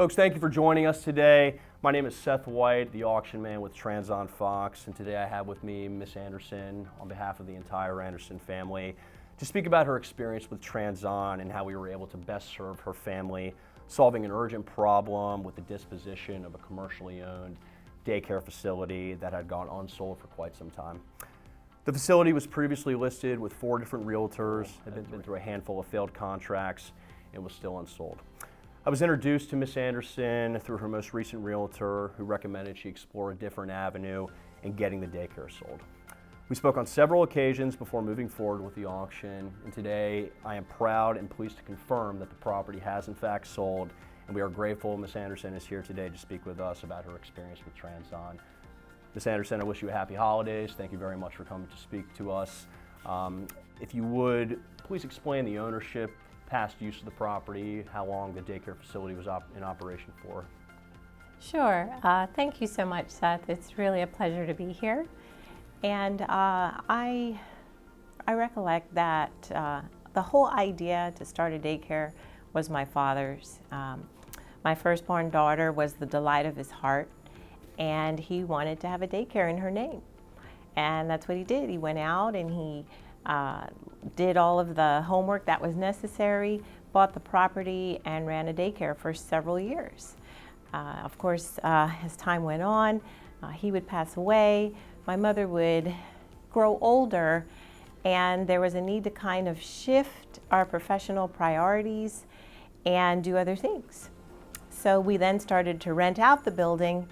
Folks, thank you for joining us today. My name is Seth White, the auction man with Trans-On Fox, and today I have with me Miss Anderson on behalf of the entire Anderson family to speak about her experience with Trans-On and how we were able to best serve her family, solving an urgent problem with the disposition of a commercially owned daycare facility that had gone unsold for quite some time. The facility was previously listed with 4 different realtors, had been through a handful of failed contracts, and was still unsold. I was introduced to Miss Anderson through her most recent realtor, who recommended she explore a different avenue in getting the daycare sold. We spoke on several occasions before moving forward with the auction, and today I am proud and pleased to confirm that the property has in fact sold, and we are grateful Miss Anderson is here today to speak with us about her experience with Trans-On. Miss Anderson, I wish you a happy holidays. Thank you very much for coming to speak to us. If you would, please explain the ownership, past use of the property, how long the daycare facility was in operation for. Sure. Thank you so much, Seth. It's really a pleasure to be here. And I recollect that the whole idea to start a daycare was my father's. My firstborn daughter was the delight of his heart, and he wanted to have a daycare in her name. And that's what he did. He went out and he did all of the homework that was necessary, bought the property, and ran a daycare for several years. Of course, as time went on, he would pass away, my mother would grow older, and there was a need to kind of shift our professional priorities and do other things. So we then started to rent out the building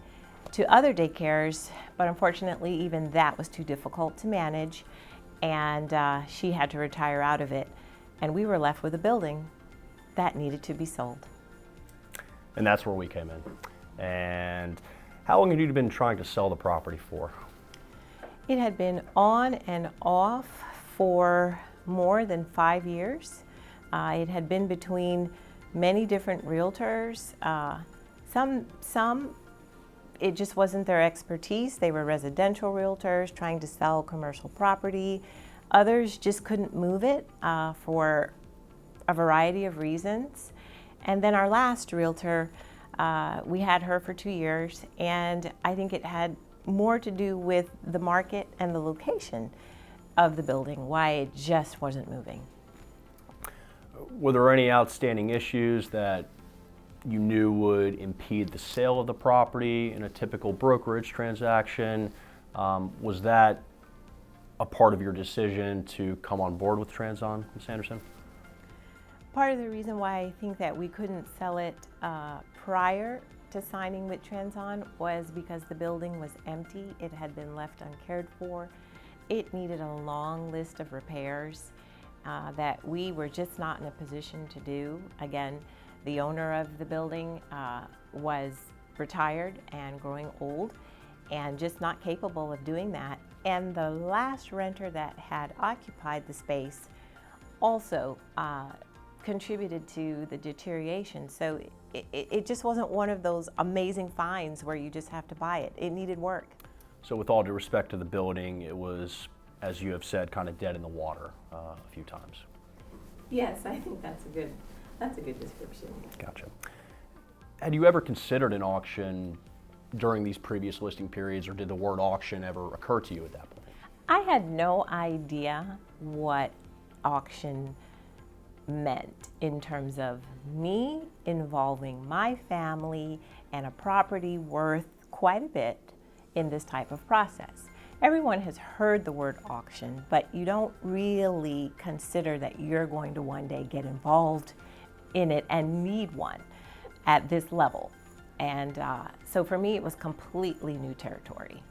to other daycares, but unfortunately even that was too difficult to manage, and she had to retire out of it, and we were left with a building that needed to be sold. And that's where we came in. And how long had you been trying to sell the property for? It had been on and off for more than 5 years. It had been between many different realtors. Some it just wasn't their expertise. They were residential realtors trying to sell commercial property. Others just couldn't move it for a variety of reasons. And then our last realtor, we had her for 2 years, and I think it had more to do with the market and the location of the building, why it just wasn't moving. Were there any outstanding issues that you knew would impede the sale of the property in a typical brokerage transaction? Was that a part of your decision to come on board with Trans-On, Ms. Anderson? Part of the reason why I think that we couldn't sell it prior to signing with Trans-On was because the building was empty. It had been left uncared for. It needed a long list of repairs that we were just not in a position to do. Again, the owner of the building was retired and growing old and just not capable of doing that. And the last renter that had occupied the space also contributed to the deterioration. So it just wasn't one of those amazing finds where you just have to buy it. It needed work. So with all due respect to the building, it was, as you have said, kind of dead in the water a few times. Yes, I think that's a good description. Gotcha. Had you ever considered an auction during these previous listing periods, or did the word auction ever occur to you at that point? I had no idea what auction meant in terms of me involving my family and a property worth quite a bit in this type of process. Everyone has heard the word auction, but you don't really consider that you're going to one day get involved in it and need one at this level. And so for me, it was completely new territory.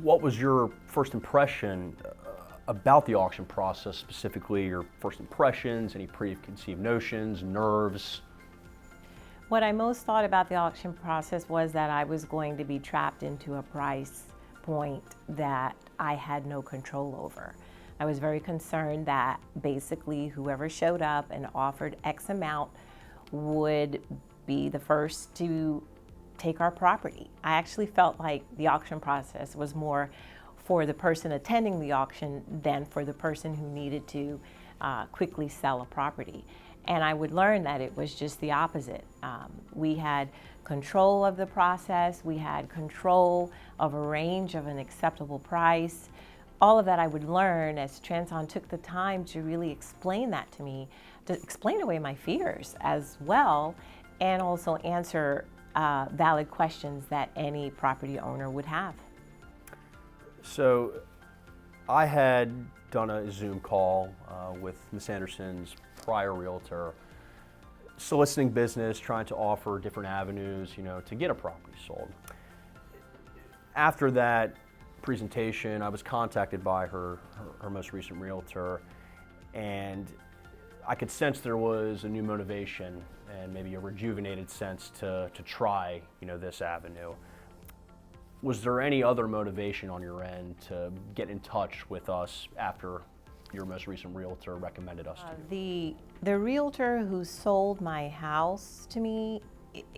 What was your first impression about the auction process, specifically your first impressions, any preconceived notions, nerves? What I most thought about the auction process was that I was going to be trapped into a price point that I had no control over. I was very concerned that basically whoever showed up and offered X amount would be the first to take our property. I actually felt like the auction process was more for the person attending the auction than for the person who needed to quickly sell a property. And I would learn that it was just the opposite. We had control of the process, we had control of a range of an acceptable price. All of that I would learn as Transon took the time to really explain that to me, to explain away my fears as well, and also answer valid questions that any property owner would have. So I had done a Zoom call with Ms. Anderson's prior realtor, soliciting business, trying to offer different avenues, to get a property sold. After that presentation, I was contacted by her most recent realtor, and I could sense there was a new motivation and maybe a rejuvenated sense to try, this avenue. Was there any other motivation on your end to get in touch with us after your most recent realtor recommended us to you? The realtor who sold my house to me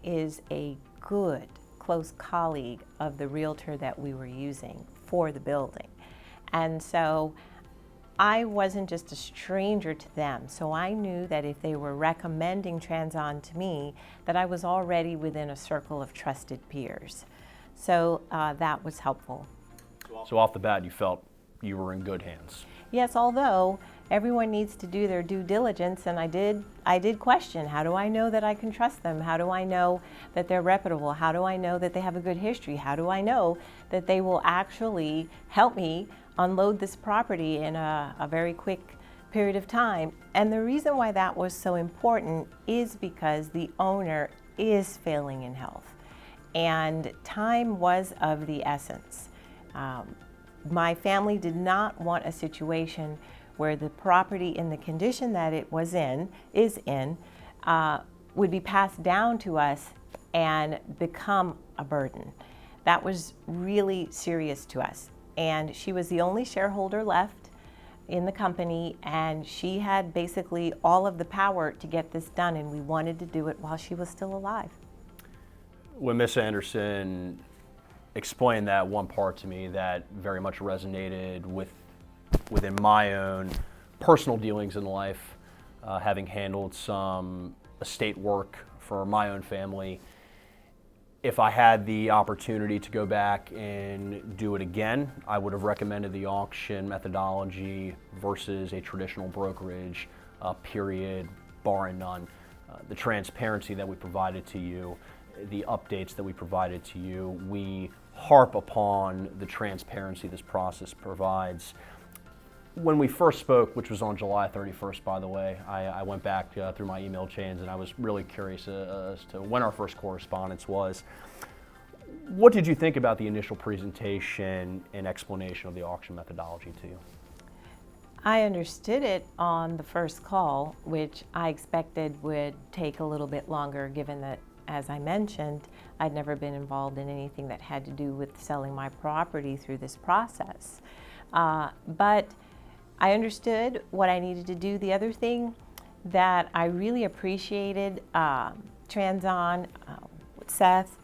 is a good, close colleague of the realtor that we were using for the building. And so I wasn't just a stranger to them, so I knew that if they were recommending Transon to me, that I was already within a circle of trusted peers. So that was helpful. So off the bat, you felt you were in good hands. Yes, although everyone needs to do their due diligence, and I did question, how do I know that I can trust them? How do I know that they're reputable? How do I know that they have a good history? How do I know that they will actually help me unload this property in a very quick period of time? And the reason why that was so important is because the owner is failing in health, and time was of the essence. My family did not want a situation where the property in the condition that it is in, would be passed down to us and become a burden. That was really serious to us. And she was the only shareholder left in the company, and she had basically all of the power to get this done, and we wanted to do it while she was still alive. When Miss Anderson explained that one part to me, that very much resonated within my own personal dealings in life, having handled some estate work for my own family. If I had the opportunity to go back and do it again, I would have recommended the auction methodology versus a traditional brokerage, period, barring none. The transparency that we provided to you, the updates that we provided to you, we harp upon the transparency this process provides. When we first spoke, which was on July 31st, by the way, I went back through my email chains, and I was really curious as to when our first correspondence was. What did you think about the initial presentation and explanation of the auction methodology to you? I understood it on the first call, which I expected would take a little bit longer, given that, as I mentioned, I'd never been involved in anything that had to do with selling my property through this process. But I understood what I needed to do. The other thing that I really appreciated, Transon, Seth,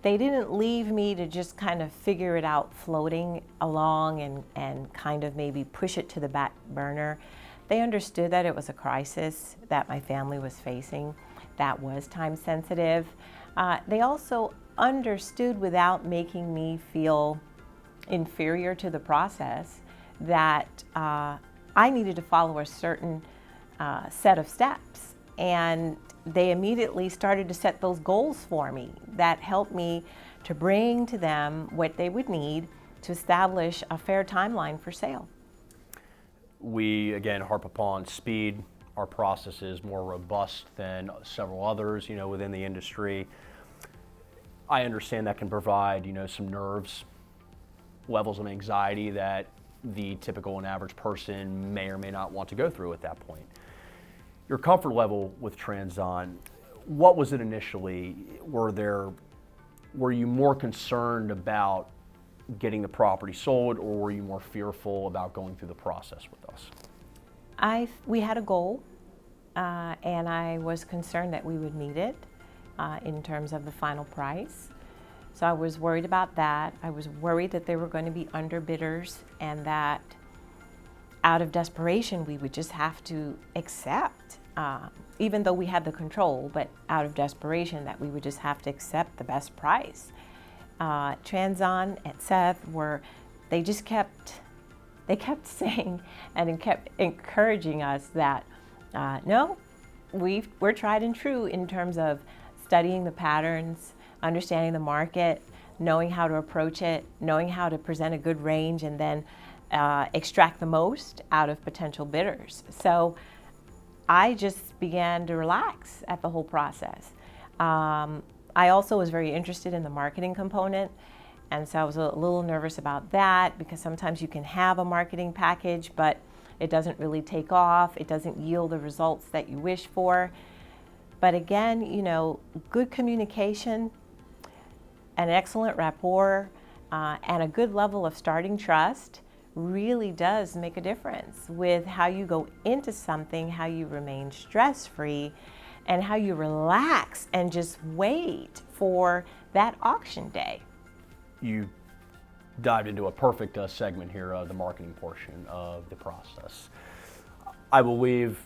they didn't leave me to just kind of figure it out floating along and kind of maybe push it to the back burner. They understood that it was a crisis that my family was facing, that was time sensitive. They also understood, without making me feel inferior to the process, that I needed to follow a certain set of steps. And they immediately started to set those goals for me that helped me to bring to them what they would need to establish a fair timeline for sale. We, again, harp upon speed. Our process is more robust than several others, within the industry. I understand that can provide, some nerves, levels of anxiety that the typical and average person may or may not want to go through at that point. Your comfort level with Transon, what was it initially? Were you more concerned about getting the property sold, or were you more fearful about going through the process with us? We had a goal, and I was concerned that we would meet it in terms of the final price. So I was worried about that. I was worried that there were going to be underbidders, and that out of desperation we would just have to accept even though we had the control, but out of desperation that we would just have to accept the best price. Trans-On and Seth they kept saying and kept encouraging us that, no, we're tried and true in terms of studying the patterns, understanding the market, knowing how to approach it, knowing how to present a good range, and then extract the most out of potential bidders. So I just began to relax at the whole process. I also was very interested in the marketing component, and so I was a little nervous about that because sometimes you can have a marketing package, but it doesn't really take off. It doesn't yield the results that you wish for. But again, good communication, an excellent rapport, and a good level of starting trust really does make a difference with how you go into something, how you remain stress-free, and how you relax and just wait for that auction day. You dived into a perfect segment here, the marketing portion of the process. I will leave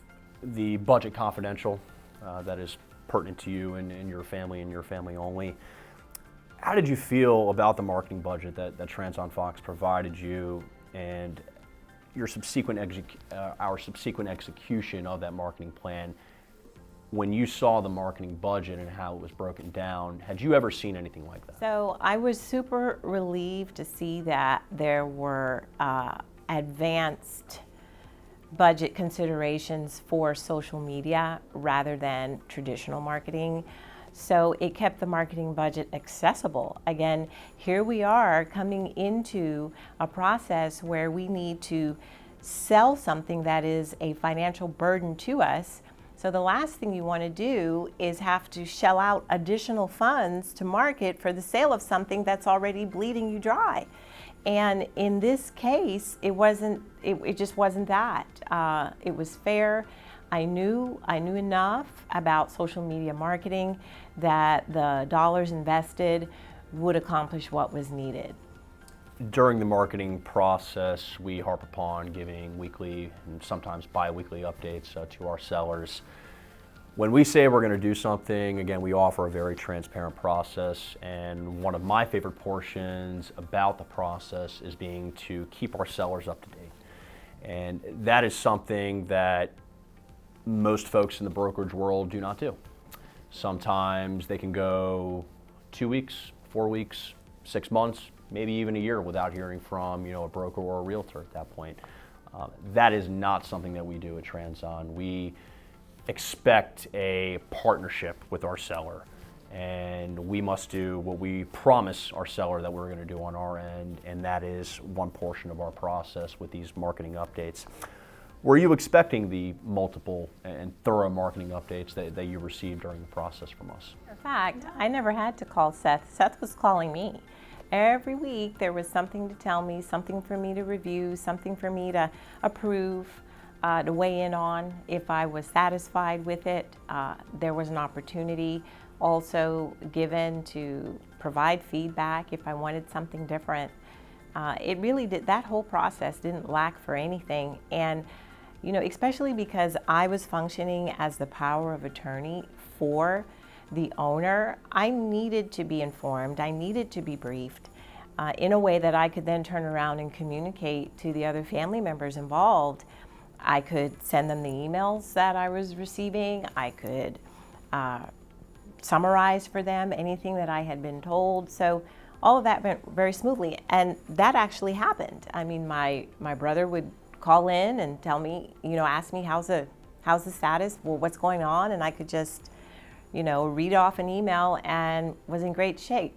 the budget confidential. That is pertinent to you and your family only. How did you feel about the marketing budget that Trans-On Fox provided you and our subsequent execution of that marketing plan? When you saw the marketing budget and how it was broken down, had you ever seen anything like that? So I was super relieved to see that there were advanced budget considerations for social media rather than traditional marketing. So it kept the marketing budget accessible. Again, here we are coming into a process where we need to sell something that is a financial burden to us. So the last thing you want to do is have to shell out additional funds to market for the sale of something that's already bleeding you dry. And in this case, it just wasn't that. It was fair. I knew enough about social media marketing that the dollars invested would accomplish what was needed. During the marketing process, we harp upon giving weekly and sometimes bi-weekly updates to our sellers. When we say we're going to do something, again, we offer a very transparent process, and one of my favorite portions about the process is being to keep our sellers up to date. And that is something that most folks in the brokerage world do not do. Sometimes they can go 2 weeks, 4 weeks, 6 months, maybe even a year without hearing from a broker or a realtor at that point. That is not something that we do at Trans-On. We expect a partnership with our seller, and we must do what we promise our seller that we're going to do on our end, and that is one portion of our process with these marketing updates. Were you expecting the multiple and thorough marketing updates that you received during the process from us? In fact, I never had to call Seth. Seth was calling me. Every week there was something to tell me, something for me to review, something for me to approve, to weigh in on if I was satisfied with it. There was an opportunity also given to provide feedback if I wanted something different. It really did, that whole process didn't lack for anything. And especially because I was functioning as the power of attorney for the owner, I needed to be informed, I needed to be briefed in a way that I could then turn around and communicate to the other family members involved. I could send them the emails that I was receiving, I could summarize for them anything that I had been told. So all of that went very smoothly, and that actually happened. I mean, my brother would call in and tell me, ask me how's the status, well, what's going on, and I could just read off an email and was in great shape.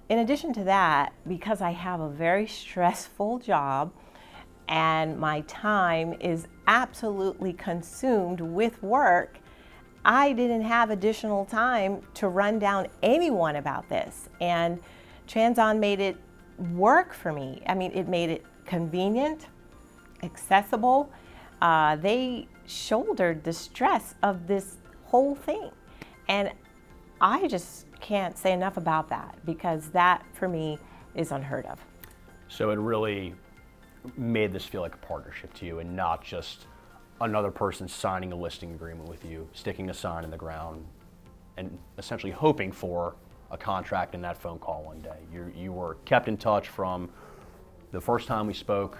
In addition to that, because I have a very stressful job and my time is absolutely consumed with work, I didn't have additional time to run down anyone about this. And Trans-On made it work for me. I mean, it made it convenient, accessible. They shouldered the stress of this whole thing. And I just can't say enough about that, because that for me is unheard of. So it really made this feel like a partnership to you and not just another person signing a listing agreement with you, sticking a sign in the ground, and essentially hoping for a contract in that phone call one day. You were kept in touch from the first time we spoke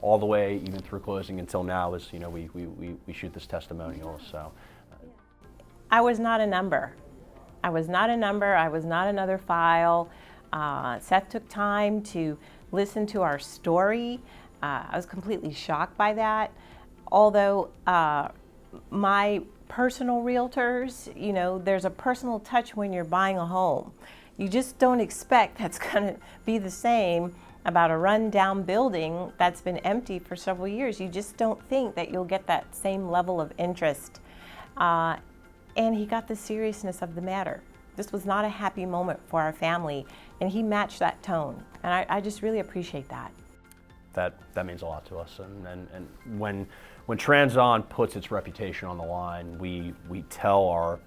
all the way even through closing until now, as we shoot this testimonial. So I was not a number. I was not a number. I was not another file. Seth took time to listen to our story. I was completely shocked by that. Although my personal realtors, there's a personal touch when you're buying a home. You just don't expect that's going to be the same about a run-down building that's been empty for several years. You just don't think that you'll get that same level of interest. And he got the seriousness of the matter. This was not a happy moment for our family, and he matched that tone. And I just really appreciate that. That means a lot to us. And when Trans-On puts its reputation on the line, we tell our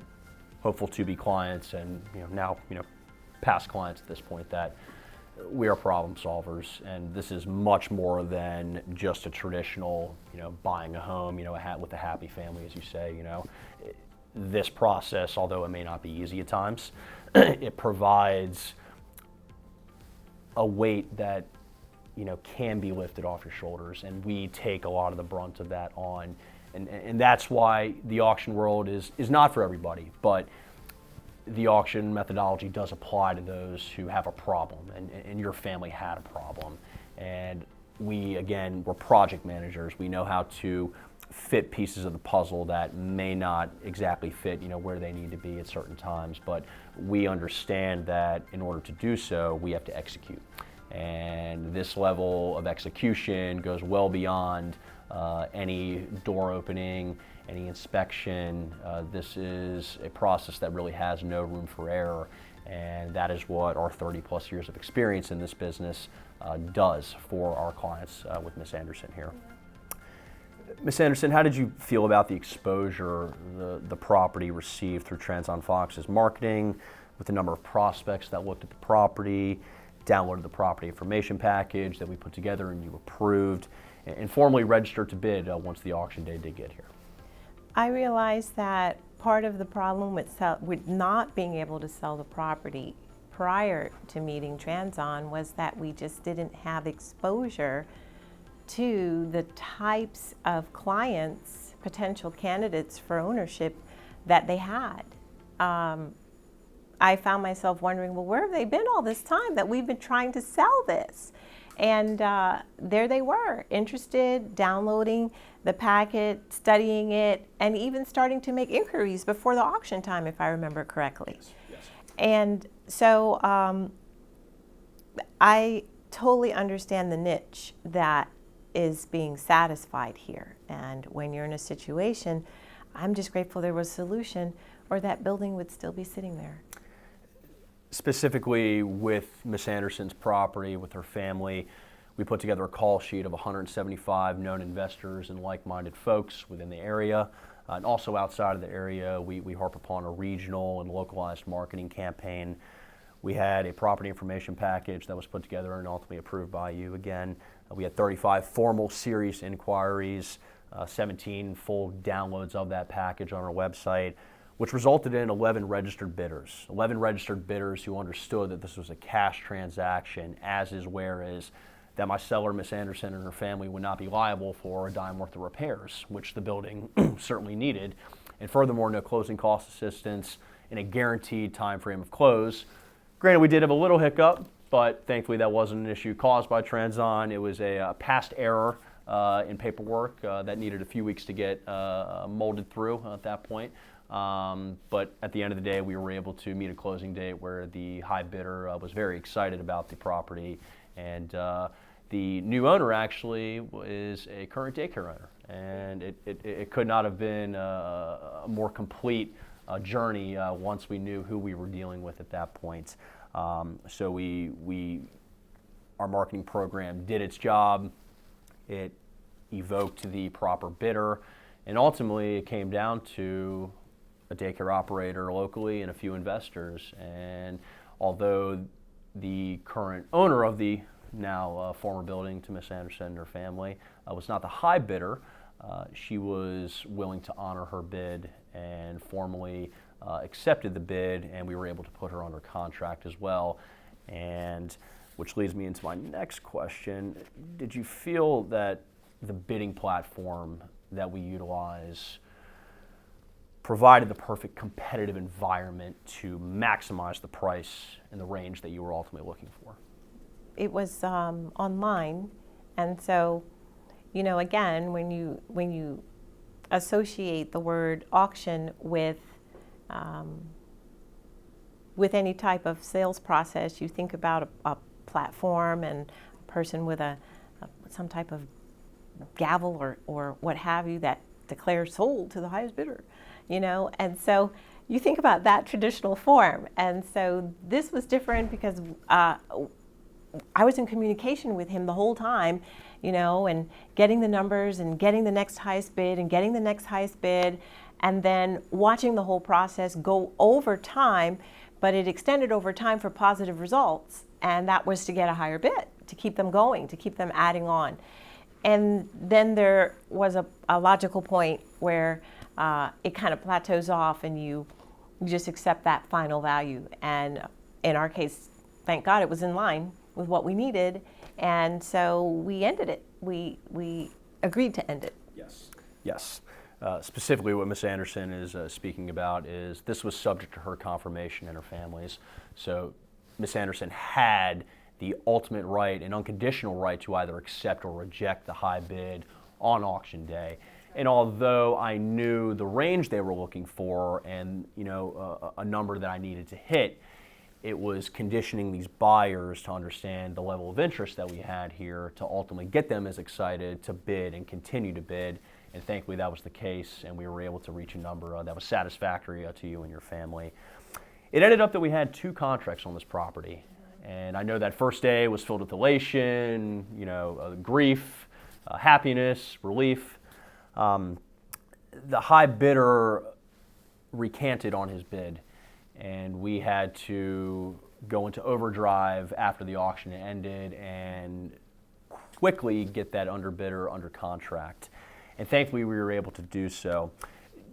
hopeful to-be clients and now past clients at this point that we are problem solvers, and this is much more than just a traditional buying a home with a happy family, as you say. This process, although it may not be easy at times, it provides a weight that can be lifted off your shoulders, and we take a lot of the brunt of that on, and that's why the auction world is not for everybody, but the auction methodology does apply to those who have a problem, and your family had a problem. And we're project managers. We know how to fit pieces of the puzzle that may not exactly fit where they need to be at certain times, but we understand that in order to do so, we have to execute. And this level of execution goes well beyond any door opening, any inspection. This is a process that really has no room for error, and that is what our 30+ years of experience in this business does for our clients with Ms. Anderson here. Ms. Anderson, how did you feel about the exposure the property received through Trans-On Fox's marketing, with the number of prospects that looked at the property, downloaded the property information package that we put together and you approved, and formally registered to bid once the auction day did get here? I realized that part of the problem with not being able to sell the property prior to meeting Trans-On was that we just didn't have exposure to the types of clients, potential candidates for ownership that they had. I found myself wondering, well, where have they been all this time that we've been trying to sell this? And there they were, interested, downloading the packet, studying it, and even starting to make inquiries before the auction time, if I remember correctly. Yes. And so I totally understand the niche that is being satisfied here. And when you're in a situation, I'm just grateful there was a solution, or that building would still be sitting there. Specifically with Ms. Anderson's property, with her family, we put together a call sheet of 175 known investors and like-minded folks within the area. And also outside of the area, we harp upon a regional and localized marketing campaign. We had a property information package that was put together and ultimately approved by you again. We had 35 formal serious inquiries, 17 full downloads of that package on our website, which resulted in 11 registered bidders. 11 registered bidders who understood that this was a cash transaction, as is whereas that my seller, Ms. Anderson, and her family would not be liable for a dime worth of repairs, which the building certainly needed. And furthermore, no closing cost assistance in a guaranteed time frame of close. Granted, we did have a little hiccup, but thankfully that wasn't an issue caused by Trans-On. It was a past error in paperwork that needed a few weeks to get molded through at that point. But at the end of the day, we were able to meet a closing date where the high bidder was very excited about the property, and the new owner actually is a current daycare owner, and it could not have been a more complete journey once we knew who we were dealing with at that point. So our marketing program did its job. It evoked the proper bidder, and ultimately it came down to a daycare operator locally and a few investors. And although the current owner of the now former building to Ms. Anderson and her family was not the high bidder, she was willing to honor her bid and formally accepted the bid, and we were able to put her under contract as well. And which leads me into my next question. Did you feel that the bidding platform that we utilize provided the perfect competitive environment to maximize the price and the range that you were ultimately looking for? It was online, and so, again, when you associate the word auction with any type of sales process, you think about a platform and a person with some type of gavel or what have you that declares sold to the highest bidder, and so you think about that traditional form. And so this was different because I was in communication with him the whole time, and getting the numbers and getting the next highest bid and getting the next highest bid, and then watching the whole process go over time, but it extended over time for positive results, and that was to get a higher bid, to keep them going, to keep them adding on. And then there was a logical point where it kind of plateaus off and you just accept that final value. And in our case, thank God it was in line with what we needed, and so we ended it. We agreed to end it. Yes. Yes. Specifically what Ms. Anderson is speaking about is this was subject to her confirmation and her family's. So Ms. Anderson had the ultimate right, an unconditional right to either accept or reject the high bid on auction day. And although I knew the range they were looking for and a number that I needed to hit, it was conditioning these buyers to understand the level of interest that we had here to ultimately get them as excited to bid and continue to bid. And thankfully that was the case, and we were able to reach a number that was satisfactory to you and your family. It ended up that we had 2 contracts on this property. And I know that first day was filled with elation, grief, happiness, relief. The high bidder recanted on his bid, and we had to go into overdrive after the auction ended and quickly get that underbidder under contract. And thankfully we were able to do so.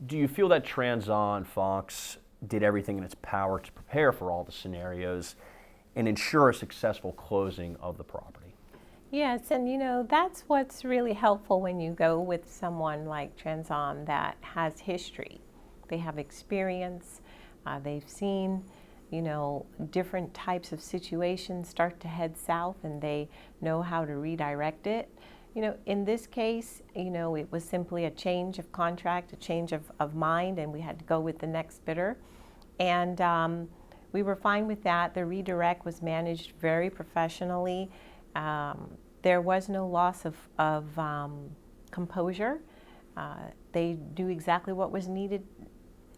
Do you feel that Trans-On Fox did everything in its power to prepare for all the scenarios and ensure a successful closing of the property? Yes, and that's what's really helpful when you go with someone like Trans-On that has history. They have experience, they've seen, different types of situations start to head south, and they know how to redirect it. In this case, it was simply a change of contract, a change of mind, and we had to go with the next bidder. And we were fine with that. The redirect was managed very professionally. There was no loss of composure. They knew exactly what was needed,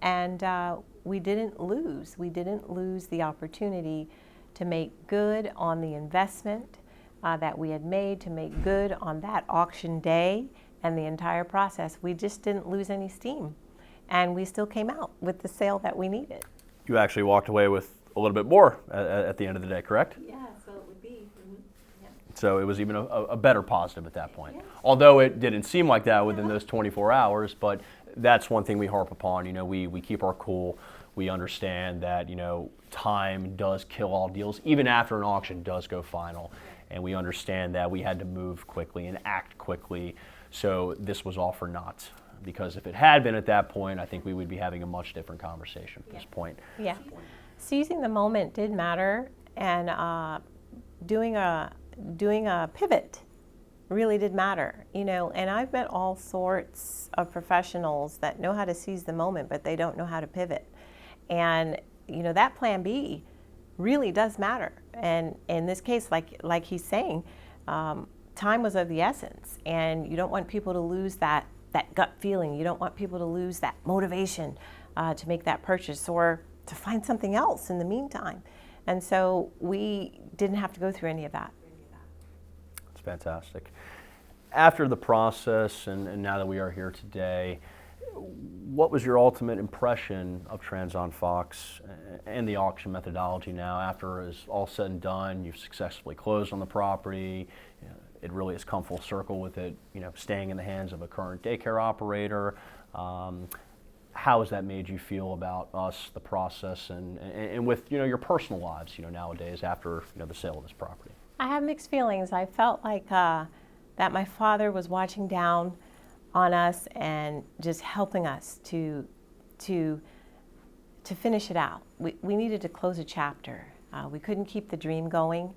and we didn't lose. We didn't lose the opportunity to make good on the investment that we had made, to make good on that auction day and the entire process. We just didn't lose any steam, and we still came out with the sale that we needed. You actually walked away with a little bit more at the end of the day, correct? Yeah, so it would be. Yeah. So it was even a better positive at that point. Yes. Although it didn't seem like that within those 24 hours, but that's one thing we harp upon. We keep our cool. We understand that, time does kill all deals, even after an auction does go final. And we understand that we had to move quickly and act quickly. So this was all for naught. Because if it had been at that point, I think we would be having a much different conversation at this point. Yeah. Seizing the moment did matter, and doing a pivot really did matter, and I've met all sorts of professionals that know how to seize the moment, but they don't know how to pivot. And that plan B really does matter. And in this case, like he's saying, time was of the essence, and you don't want people to lose that gut feeling. You don't want people to lose that motivation to make that purchase or to find something else in the meantime. And so we didn't have to go through any of that. It's fantastic. After the process, and now that we are here today, what was your ultimate impression of Trans-On Fox and the auction methodology now after it's all said and done? You've successfully closed on the property. it really has come full circle with it, staying in the hands of a current daycare operator. How has that made you feel about us, the process, and with your personal lives, nowadays after the sale of this property? I have mixed feelings. I felt like that my father was watching down on us and just helping us to finish it out. We needed to close a chapter. We couldn't keep the dream going.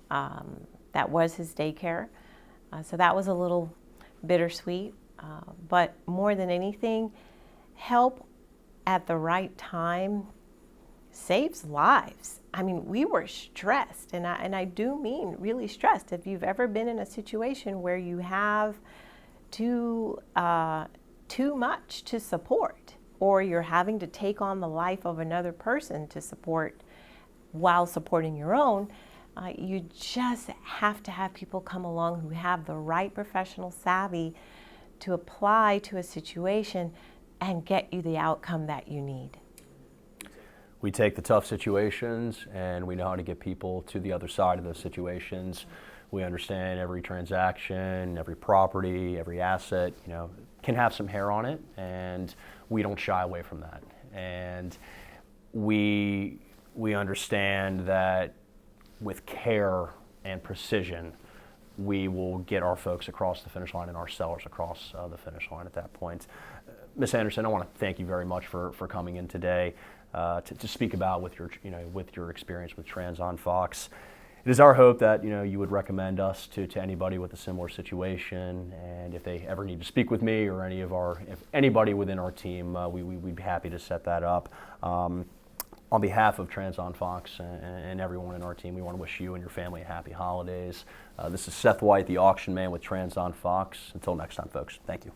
That was his daycare. So that was a little bittersweet. But more than anything, help at the right time saves lives. I mean, we were stressed, and I do mean really stressed. If you've ever been in a situation where you have too much to support, or you're having to take on the life of another person to support while supporting your own, you just have to have people come along who have the right professional savvy to apply to a situation and get you the outcome that you need. We take the tough situations and we know how to get people to the other side of those situations. We understand every transaction, every property, every asset, can have some hair on it, and we don't shy away from that. And we understand that with care and precision, we will get our folks across the finish line and our sellers across the finish line at that point. Ms. Anderson, I want to thank you very much for coming in today to speak about with your experience with Trans-on Fox. It is our hope that you would recommend us to anybody with a similar situation, and if they ever need to speak with me or if anybody within our team, we'd be happy to set that up. On behalf of Trans-on Fox and everyone in our team, we want to wish you and your family happy holidays. This is Seth White, the auction man with Trans-on Fox. Until next time, folks. Thank you.